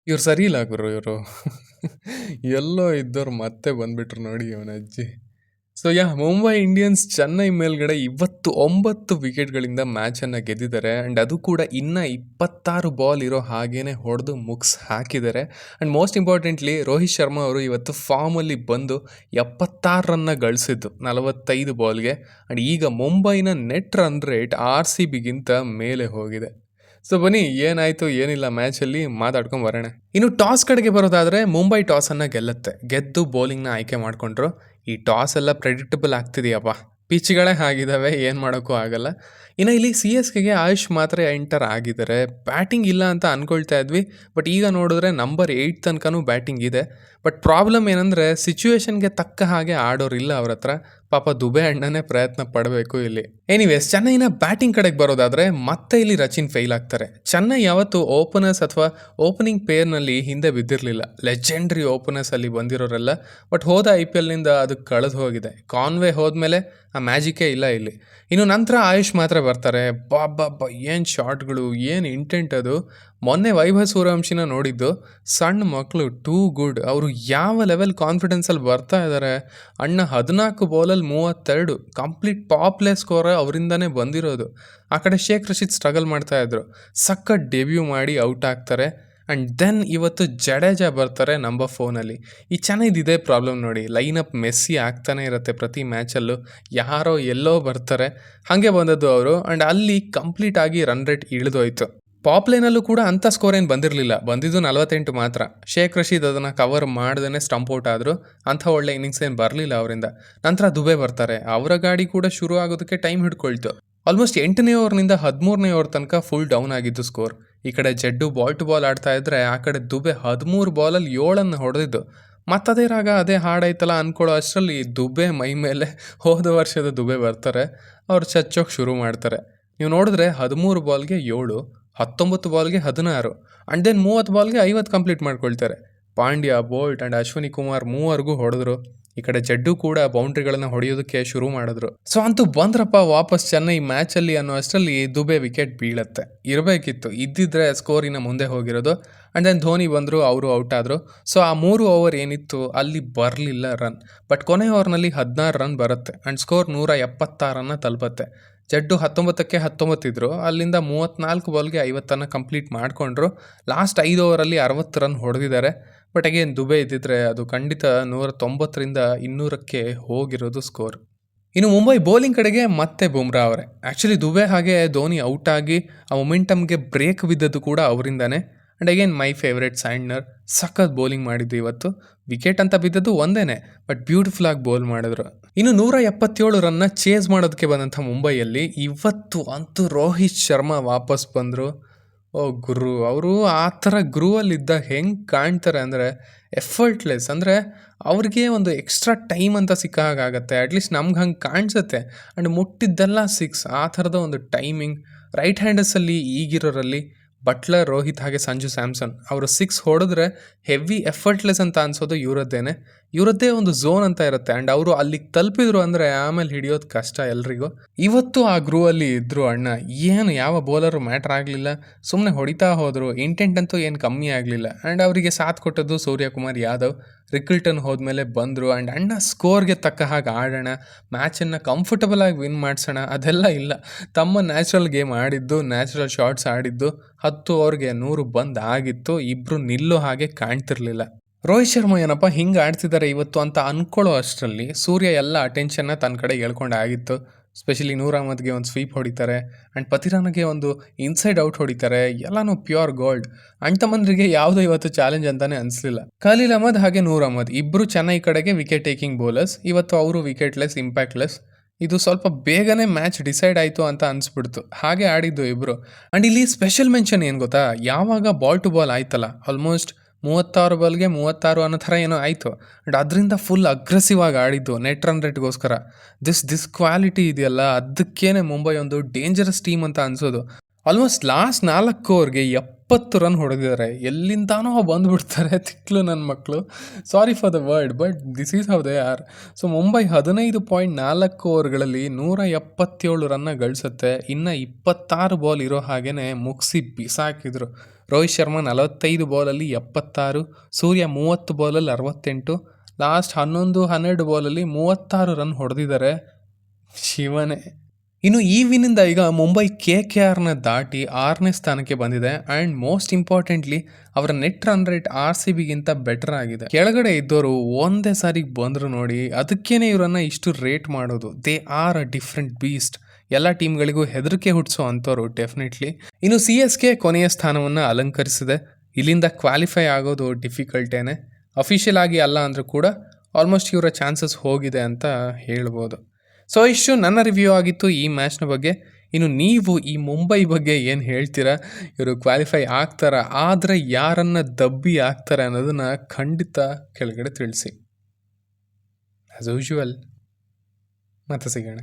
ಇವ್ರು ಸರಿ ಇಲ್ಲ ಗುರು ಇವರು. ಎಲ್ಲೋ ಇದ್ದವ್ರು ಮತ್ತೆ ಬಂದ್ಬಿಟ್ರು ನೋಡಿ ಇವನ ಅಜ್ಜಿ. ಸೊ ಮುಂಬೈ ಇಂಡಿಯನ್ಸ್ ಚೆನ್ನೈ ಮೇಲ್ಗಡೆ ಇವತ್ತು 9 ವಿಕೆಟ್ಗಳಿಂದ ಮ್ಯಾಚನ್ನು ಗೆದ್ದಿದ್ದಾರೆ. ಆ್ಯಂಡ್ ಅದು ಕೂಡ ಇನ್ನು 26 ಬಾಲ್ ಇರೋ ಹಾಗೇನೆ ಹೊಡೆದು ಮುಗಿಸ್ ಹಾಕಿದ್ದಾರೆ. And most importantly Rohit Sharma ಅವರು ಇವತ್ತು ಫಾರ್ಮಲ್ಲಿ ಬಂದು 76 ರನ್ನ ಗಳಿಸಿದ್ದು 45 ಬಾಲ್ಗೆ. ಆ್ಯಂಡ್ ಈಗ ಮುಂಬೈನ ನೆಟ್ ರನ್ ರೇಟ್ RCBಗಿಂತ ಮೇಲೆ ಹೋಗಿದೆ. ಸೊ ಬನ್ನಿ ಏನಾಯಿತು ಏನಿಲ್ಲ ಮ್ಯಾಚಲ್ಲಿ ಮಾತಾಡ್ಕೊಂಡು ಬರೋಣ. ಇನ್ನು ಟಾಸ್ ಕಡೆಗೆ ಬರೋದಾದರೆ ಮುಂಬೈ ಟಾಸನ್ನು ಗೆದ್ದು ಬೌಲಿಂಗ್ನ ಆಯ್ಕೆ ಮಾಡಿಕೊಂಡ್ರು. ಈ ಟಾಸ್ ಎಲ್ಲ ಪ್ರೆಡಿಕ್ಟಬಲ್ ಆಗ್ತಿದೆಯಪ್ಪ, ಪಿಚ್ಗಳೇ ಆಗಿದ್ದಾವೆ, ಏನು ಮಾಡೋಕ್ಕೂ ಆಗಲ್ಲ. ಇನ್ನು ಇಲ್ಲಿ CSKಗೆ ಆಯುಷ್ ಮಾತ್ರ ಎಂಟರ್ ಆಗಿದ್ದಾರೆ. ಬ್ಯಾಟಿಂಗ್ ಇಲ್ಲ ಅಂತ ಅಂದ್ಕೊಳ್ತಾ ಇದ್ವಿ, ಬಟ್ ಈಗ ನೋಡಿದ್ರೆ ನಂಬರ್ 8 ತನಕನೂ ಬ್ಯಾಟಿಂಗ್ ಇದೆ. ಬಟ್ ಪ್ರಾಬ್ಲಮ್ ಏನಂದರೆ ಸಿಚುವೇಶನ್ಗೆ ತಕ್ಕ ಹಾಗೆ ಆಡೋರಿಲ್ಲ ಅವ್ರ ಹತ್ರ. ಪಾಪ ದುಬೆ ಅಣ್ಣನೇ ಪ್ರಯತ್ನ ಪಡಬೇಕು ಇಲ್ಲಿ. ಎನಿವೇಸ್ ಚೆನ್ನೈನ ಬ್ಯಾಟಿಂಗ್ ಕಡೆಗೆ ಬರೋದಾದರೆ ಮತ್ತೆ ಇಲ್ಲಿ ರಚಿನ್ ಫೇಲ್ ಆಗ್ತಾರೆ. ಚೆನ್ನೈ ಯಾವತ್ತು ಓಪನರ್ಸ್ ಅಥವಾ ಓಪನಿಂಗ್ ಪೇರ್ನಲ್ಲಿ ಹಿಂದೆ ಬಿದ್ದಿರಲಿಲ್ಲ. ಲೆಜೆಂಡ್ರಿ ಓಪನರ್ಸ್ ಅಲ್ಲಿ ಬಂದಿರೋರೆಲ್ಲ. ಬಟ್ ಹೋದ IPLನಿಂದ ಅದು ಕಳೆದು ಹೋಗಿದೆ. ಕಾನ್ವೆ ಹೋದ್ಮೇಲೆ ಆ ಮ್ಯಾಜಿಕೇ ಇಲ್ಲ ಇಲ್ಲಿ. ಇನ್ನು ನಂತರ ಆಯುಷ್ ಮಾತ್ರ ಬರ್ತಾರೆ. ಬಾಬಾ ಏನು ಶಾಟ್ಗಳು, ಏನು ಇಂಟೆಂಟ್ ಅದು. ಮೊನ್ನೆ ವೈಭವ್ ಸೂರ್ಯವಂಶಿನ ನೋಡಿದ್ದು, ಸಣ್ಣ ಮಕ್ಕಳು, ಟೂ ಗುಡ್. ಅವರು ಯಾವ ಲೆವೆಲ್ ಕಾನ್ಫಿಡೆನ್ಸಲ್ಲಿ ಬರ್ತಾ ಇದ್ದಾರೆ. ಅಣ್ಣ 14 ಬಾಲಲ್ಲಿ 32 ಕಂಪ್ಲೀಟ್ ಟಾಪ್ಲೆಸ್ ಸ್ಕೋರ್ ಅವರಿಂದನೇ ಬಂದಿರೋದು. ಆ ಕಡೆ ಶೇಖ್ ರಶೀದ್ ಸ್ಟ್ರಗಲ್ ಮಾಡ್ತಾಯಿದ್ರು. ಸಖತ್ ಡೆಬ್ಯೂ ಮಾಡಿ ಔಟ್ ಆಗ್ತಾರೆ. ಆ್ಯಂಡ್ ದೆನ್ ಇವತ್ತು ಜಡೇಜಾ ಬರ್ತಾರೆ ನಂಬರ್ 4ನಲ್ಲಿ. ಈ ಚೆನ್ನೈದಿದೆ ಪ್ರಾಬ್ಲಮ್ ನೋಡಿ, ಲೈನಪ್ ಮೆಸ್ಸಿ ಆಗ್ತಾನೆ ಇರುತ್ತೆ ಪ್ರತಿ ಮ್ಯಾಚಲ್ಲೂ. ಯಾರೋ ಎಲ್ಲೋ ಬರ್ತಾರೆ, ಹಾಗೆ ಬಂದದ್ದು ಅವರು. ಆ್ಯಂಡ್ ಅಲ್ಲಿ ಕಂಪ್ಲೀಟಾಗಿ ರನ್ ರೇಟ್ ಇಳಿದೋಯ್ತು. ಪಾಪ್ ಲೈನಲ್ಲೂ ಕೂಡ ಅಂಥ ಸ್ಕೋರ್ ಏನು ಬಂದಿರಲಿಲ್ಲ, ಬಂದಿದ್ದು 48 ಮಾತ್ರ. ಶೇಖ್ ರಶೀದ್ ಅದನ್ನು ಕವರ್ ಮಾಡ್ದೇ ಸ್ಟಂಪ್ ಔಟ್ ಆದರು. ಅಂಥ ಒಳ್ಳೆ ಇನ್ನಿಂಗ್ಸ್ ಏನು ಬರಲಿಲ್ಲ ಅವರಿಂದ. ನಂತರ ದುಬೆ ಬರ್ತಾರೆ. ಅವರ ಗಾಡಿ ಕೂಡ ಶುರು ಆಗೋದಕ್ಕೆ ಟೈಮ್ ಹಿಡ್ಕೊಳ್ತು. ಆಲ್ಮೋಸ್ಟ್ 8ನೇ ಓವರ್ನಿಂದ 13ನೇ ಓವರ್ ತನಕ ಫುಲ್ ಡೌನ್ ಆಗಿದ್ದು ಸ್ಕೋರ್. ಈ ಕಡೆ ಜಡ್ಡು ಬಾಲ್ ಟು ಬಾಲ್ ಆಡ್ತಾ ಇದ್ರೆ, ಆ ಕಡೆ ದುಬೆ 13 ಬಾಲಲ್ಲಿ 7 ಹೊಡೆದಿದ್ದು. ಮತ್ತದೇ ರಾಗ ಅದೇ ಹಾಡಾಯ್ತಲ್ಲ ಅಂದ್ಕೊಳ್ಳೋ ಅಷ್ಟರಲ್ಲಿ ದುಬೆ ಮೈ ಮೇಲೆ ಹೋದ ವರ್ಷದ ದುಬೆ ಬರ್ತಾರೆ. ಅವ್ರು ಚಚ್ಚೋಕೆ ಶುರು ಮಾಡ್ತಾರೆ. ನೀವು ನೋಡಿದ್ರೆ 13 ಬಾಲ್ಗೆ 7, 19 ಬಾಲ್ಗೆ 16, ಆ್ಯಂಡ್ ದೆನ್ 30 ಬಾಲ್ಗೆ 50 ಕಂಪ್ಲೀಟ್ ಮಾಡ್ಕೊಳ್ತಾರೆ. ಪಾಂಡ್ಯ, ಬೋಲ್ಟ್ ಆ್ಯಂಡ್ ಅಶ್ವಿನಿ ಕುಮಾರ್ ಮೂವರೆಗೂ ಹೊಡೆದ್ರು. ಈ ಕಡೆ ಜಡ್ಡು ಕೂಡ ಬೌಂಡ್ರಿಗಳನ್ನು ಹೊಡೆಯೋದಕ್ಕೆ ಶುರು ಮಾಡಿದ್ರು. ಸೊ ಅಂತೂ ಬಂದ್ರಪ್ಪ ವಾಪಸ್ ಚೆನ್ನೈ ಮ್ಯಾಚಲ್ಲಿ ಅನ್ನೋ ಅಷ್ಟರಲ್ಲಿ ದುಬೆ ವಿಕೆಟ್ ಬೀಳತ್ತೆ. ಇರಬೇಕಿತ್ತು, ಇದ್ದಿದ್ರೆ ಸ್ಕೋರಿನ ಮುಂದೆ ಹೋಗಿರೋದು. ಆ್ಯಂಡ್ ದೆನ್ ಧೋನಿ ಬಂದರು, ಅವರು ಔಟ್ ಆದರು. ಸೊ ಆ 3 ಓವರ್ ಏನಿತ್ತು ಅಲ್ಲಿ ಬರಲಿಲ್ಲ ರನ್. ಬಟ್ ಕೊನೆ ಓವರ್ನಲ್ಲಿ 16 ರನ್ ಬರುತ್ತೆ. And score 176 ತಲುಪತ್ತೆ. ಜಡ್ಡು 19ಕ್ಕೆ 19 ಇದ್ರು. ಅಲ್ಲಿಂದ 34 ಬಾಲ್ಗೆ 50 ಕಂಪ್ಲೀಟ್ ಮಾಡಿಕೊಂಡ್ರು. ಲಾಸ್ಟ್ 5 ಓವರಲ್ಲಿ 60 ರನ್ ಹೊಡೆದಿದ್ದಾರೆ. ಬಟ್ ಅಗೇನ್ ದುಬೆ ಇದ್ದಿದ್ರೆ ಅದು ಖಂಡಿತ 190ರಿಂದ 200ಕ್ಕೆ ಹೋಗಿರೋದು ಸ್ಕೋರ್. ಇನ್ನು ಮುಂಬೈ ಬೌಲಿಂಗ್ ಕಡೆಗೆ ಮತ್ತೆ ಬುಮ್ರಾ ಅವರೇ. ಆ್ಯಕ್ಚುಲಿ ದುಬೆ ಹಾಗೆ ಧೋನಿ ಔಟ್ ಆಗಿ ಆ ಮೊಮೆಂಟಮ್ಗೆ ಬ್ರೇಕ್ ಬಿದ್ದದ್ದು ಕೂಡ ಅವರಿಂದಾನೆ. ಆ್ಯಂಡ್ ಅಗೇನ್ ಮೈ ಫೇವ್ರೇಟ್ ಸ್ಯಾಂಡ್ನರ್ ಸಖತ್ ಬೌಲಿಂಗ್ ಮಾಡಿದ್ದು ಇವತ್ತು. ವಿಕೆಟ್ ಅಂತ ಬಿದ್ದದ್ದು ಒಂದೇನೆ, ಬಟ್ ಬ್ಯೂಟಿಫುಲ್ ಆಗಿ ಬೌಲ್ ಮಾಡಿದ್ರು. ಇನ್ನು 177 ರನ್ನ ಚೇಸ್ ಮಾಡೋದಕ್ಕೆ ಬಂದಂಥ ಮುಂಬೈಯಲ್ಲಿ ಇವತ್ತು ಅಂತೂ ರೋಹಿತ್ ಶರ್ಮಾ ವಾಪಸ್ ಬಂದರು. ಓ ಗುರು, ಅವರು ಆ ಥರ ಗ್ರೂವಲ್ಲಿದ್ದಾಗ ಹೆಂಗೆ ಕಾಣ್ತಾರೆ ಅಂದರೆ ಎಫರ್ಟ್ಲೆಸ್. ಅಂದರೆ ಅವ್ರಿಗೆ ಒಂದು ಎಕ್ಸ್ಟ್ರಾ ಟೈಮ್ ಅಂತ ಸಿಕ್ಕ ಹಾಗಾಗತ್ತೆ. ಅಟ್ಲೀಸ್ಟ್ ನಮ್ಗೆ ಹಂಗೆ ಕಾಣಿಸುತ್ತೆ. ಆ್ಯಂಡ್ ಮುಟ್ಟಿದ್ದೆಲ್ಲ 6, ಆ ಥರದ ಒಂದು ಟೈಮಿಂಗ್. ರೈಟ್ ಹ್ಯಾಂಡರ್ಸಲ್ಲಿ ಈಗಿರೋರಲ್ಲಿ ಬಟ್ಲರ್, ರೋಹಿತ್ ಹಾಗೆ ಸಂಜು ಸ್ಯಾಮ್ಸನ್ ಅವರು 6 ಹೊಡೆದ್ರೆ ಹೆವಿ ಎಫರ್ಟ್ಲೆಸ್ ಅಂತ ಅನ್ಸೋದು ಇವರದ್ದೇ ಒಂದು ಝೋನ್ ಅಂತ ಇರುತ್ತೆ. ಆ್ಯಂಡ್ ಅವರು ಅಲ್ಲಿಗೆ ತಲುಪಿದ್ರು ಅಂದರೆ ಆಮೇಲೆ ಹಿಡಿಯೋದು ಕಷ್ಟ ಎಲ್ರಿಗೂ. ಇವತ್ತು ಆ ಗ್ರೂವಲ್ಲಿ ಇದ್ದರು ಅಣ್ಣ. ಏನು ಯಾವ ಬೌಲರು ಮ್ಯಾಟ್ರ್ ಆಗಲಿಲ್ಲ, ಸುಮ್ಮನೆ ಹೊಡಿತಾ ಹೋದರು. ಇಂಟೆಂಟ್ ಅಂತೂ ಏನು ಕಮ್ಮಿ ಆಗಲಿಲ್ಲ. ಆ್ಯಂಡ್ ಅವರಿಗೆ ಸಾಥ್ ಕೊಟ್ಟದ್ದು ಸೂರ್ಯಕುಮಾರ್ ಯಾದವ್. ರಿಕಲ್ಟನ್ ಹೋದ್ಮೇಲೆ ಬಂದರು. ಆ್ಯಂಡ್ ಅಣ್ಣ ಸ್ಕೋರ್ಗೆ ತಕ್ಕ ಹಾಗೆ ಆಡೋಣ, ಮ್ಯಾಚನ್ನು ಕಂಫರ್ಟಬಲಾಗಿ ವಿನ್ ಮಾಡಿಸೋಣ ಅದೆಲ್ಲ ಇಲ್ಲ. ತಮ್ಮ ನ್ಯಾಚುರಲ್ ಗೇಮ್ ಆಡಿದ್ದು, ನ್ಯಾಚುರಲ್ ಶಾಟ್ಸ್ ಆಡಿದ್ದು. 10 ಓವರ್ಗೆ 100 ಬಂದ್ ಆಗಿತ್ತು. ಇಬ್ಬರು ನಿಲ್ಲೋ ಹಾಗೆ ಕಾಣ್ತಿರ್ಲಿಲ್ಲ. ರೋಹಿತ್ ಶರ್ಮಾ ಏನಪ್ಪ ಹಿಂಗೆ ಆಡ್ತಿದ್ದಾರೆ ಇವತ್ತು ಅಂತ ಅಂದ್ಕೊಳ್ಳೋ ಅಷ್ಟರಲ್ಲಿ ಸೂರ್ಯ ಎಲ್ಲ ಅಟೆನ್ಷನ್ನ ತನ್ನ ಕಡೆ ಎಳ್ಕೊಂಡಾಗಿತ್ತು. ಸ್ಪೆಷಲಿ ನೂರ್ ಅಹ್ಮದ್ಗೆ ಒಂದು ಸ್ವೀಪ್ ಹೊಡಿತಾರೆ. ಆ್ಯಂಡ್ ಪತಿರಾನಗೆ ಒಂದು ಇನ್ಸೈಡ್ ಔಟ್ ಹೊಡಿತಾರೆ. ಎಲ್ಲನೂ ಪ್ಯೂರ್ ಗೋಲ್ಡ್. ಅಣ್ತಮ್ಮಂದ್ರಿಗೆ ಯಾವುದೋ ಇವತ್ತು ಚಾಲೆಂಜ್ ಅಂತಾನೆ ಅನಿಸ್ಲಿಲ್ಲ. ಖಲೀಲ್ ಅಹ್ಮದ್ ಹಾಗೆ ನೂರ್ ಅಹ್ಮದ್ ಇಬ್ಬರು ಚೆನ್ನೈ ಕಡೆಗೆ ವಿಕೆಟ್ ಟೇಕಿಂಗ್ ಬೌಲರ್ಸ್. ಇವತ್ತು ಅವರು ವಿಕೆಟ್ಲೆಸ್, ಇಂಪ್ಯಾಕ್ಟ್ಲೆಸ್. ಇದು ಸ್ವಲ್ಪ ಬೇಗನೆ ಮ್ಯಾಚ್ ಡಿಸೈಡ್ ಆಯಿತು ಅಂತ ಅನಿಸ್ಬಿಡ್ತು. ಹಾಗೆ ಆಡಿದ್ದು ಇಬ್ಬರು. ಆ್ಯಂಡ್ ಇಲ್ಲಿ ಸ್ಪೆಷಲ್ ಮೆನ್ಷನ್ ಏನು ಗೊತ್ತಾ, ಯಾವಾಗ ಬಾಲ್ ಟು ಬಾಲ್ ಆಯ್ತಲ್ಲ, ಆಲ್ಮೋಸ್ಟ್ 36 ಬಾಲ್ಗೆ 36 ಅನ್ನೋ ಥರ ಏನೋ ಆಯಿತು. ಆ್ಯಂಡ್ ಅದರಿಂದ ಫುಲ್ ಅಗ್ರೆಸಿವ್ ಆಗಿ ಆಡಿದ್ದು ನೆಟ್ ರನ್ ರೇಟ್ಗೋಸ್ಕರ. ದಿಸ್ ಕ್ವಾಲಿಟಿ ಇದೆಯಲ್ಲ, ಅದಕ್ಕೇನೆ ಮುಂಬೈ ಒಂದು ಡೇಂಜರಸ್ ಟೀಮ್ ಅಂತ ಅನಿಸೋದು. ಆಲ್ಮೋಸ್ಟ್ ಲಾಸ್ಟ್ 4 ಓವರ್ಗೆ 70 ರನ್ ಹೊಡೆದಿದ್ದಾರೆ. ಎಲ್ಲಿಂದಾನೋ ಬಂದುಬಿಡ್ತಾರೆ ತಿಕ್ಲು ನನ್ನ ಮಕ್ಕಳು. Sorry for the word, but this is how they are. So Mumbai 15.4 ಓವರ್ಗಳಲ್ಲಿ 177 ರನ್ನ ಗಳಿಸುತ್ತೆ. ಇನ್ನು 26 ಬಾಲ್ ಇರೋ ಹಾಗೇ ಮುಗಿಸಿ ಬಿಸಾಕಿದ್ರು. ರೋಹಿತ್ ಶರ್ಮಾ 45 ಬಾಲಲ್ಲಿ 76, ಸೂರ್ಯ 30 ಬಾಲಲ್ಲಿ 68, ಲಾಸ್ಟ್ 11-12 ಬಾಲಲ್ಲಿ 36 ರನ್ ಹೊಡೆದಿದ್ದಾರೆ. ಶಿವನೇ. ಇನ್ನು ಈ ವಿನ್ನಿಂದ ಈಗ ಮುಂಬೈ KKRನ ದಾಟಿ 6ನೇ ಸ್ಥಾನಕ್ಕೆ ಬಂದಿದೆ. ಆ್ಯಂಡ್ ಮೋಸ್ಟ್ ಇಂಪಾರ್ಟೆಂಟ್ಲಿ ಅವರ ನೆಟ್ ರನ್ ರೇಟ್ RCBಗಿಂತ ಬೆಟರ್ ಆಗಿದೆ. ಕೆಳಗಡೆ ಇದ್ದವರು ಒಂದೇ ಸಾರಿಗೆ ಬಂದರು ನೋಡಿ, ಅದಕ್ಕೇನೆ ಇವರನ್ನು ಇಷ್ಟು ರೇಟ್ ಮಾಡೋದು. They are a different beast. ಎಲ್ಲ ಟೀಮ್ಗಳಿಗೂ ಹೆದರಿಕೆ ಹುಟ್ಟಿಸೋ ಅಂಥವ್ರು ಡೆಫಿನೆಟ್ಲಿ. ಇನ್ನು CSK ಕೊನೆಯ ಸ್ಥಾನವನ್ನು ಅಲಂಕರಿಸಿದೆ. ಇಲ್ಲಿಂದ ಕ್ವಾಲಿಫೈ ಆಗೋದು ಡಿಫಿಕಲ್ಟೇನೆ. ಅಫಿಷಿಯಲ್ ಆಗಿ ಅಲ್ಲ ಅಂದರೂ ಕೂಡ ಆಲ್ಮೋಸ್ಟ್ ಇವರ ಚಾನ್ಸಸ್ ಹೋಗಿದೆ ಅಂತ ಹೇಳ್ಬೋದು. ಸೊ ಇಷ್ಟು ನನ್ನ ರಿವ್ಯೂ ಆಗಿತ್ತು ಈ ಮ್ಯಾಚ್ನ ಬಗ್ಗೆ. ಇನ್ನು ನೀವು ಈ ಮುಂಬೈ ಬಗ್ಗೆ ಏನು ಹೇಳ್ತೀರಾ? ಇವರು ಕ್ವಾಲಿಫೈ ಆಗ್ತಾರಾ? ಆದರೆ ಯಾರನ್ನು ದಬ್ಬಿ ಆಗ್ತಾರೆ ಅನ್ನೋದನ್ನು ಖಂಡಿತ ಕೆಳಗಡೆ ತಿಳಿಸಿ. ಆ್ಯಸ್ ಯೂಶುವಲ್ ಮತ್ತೆ ಸಿಗೋಣ.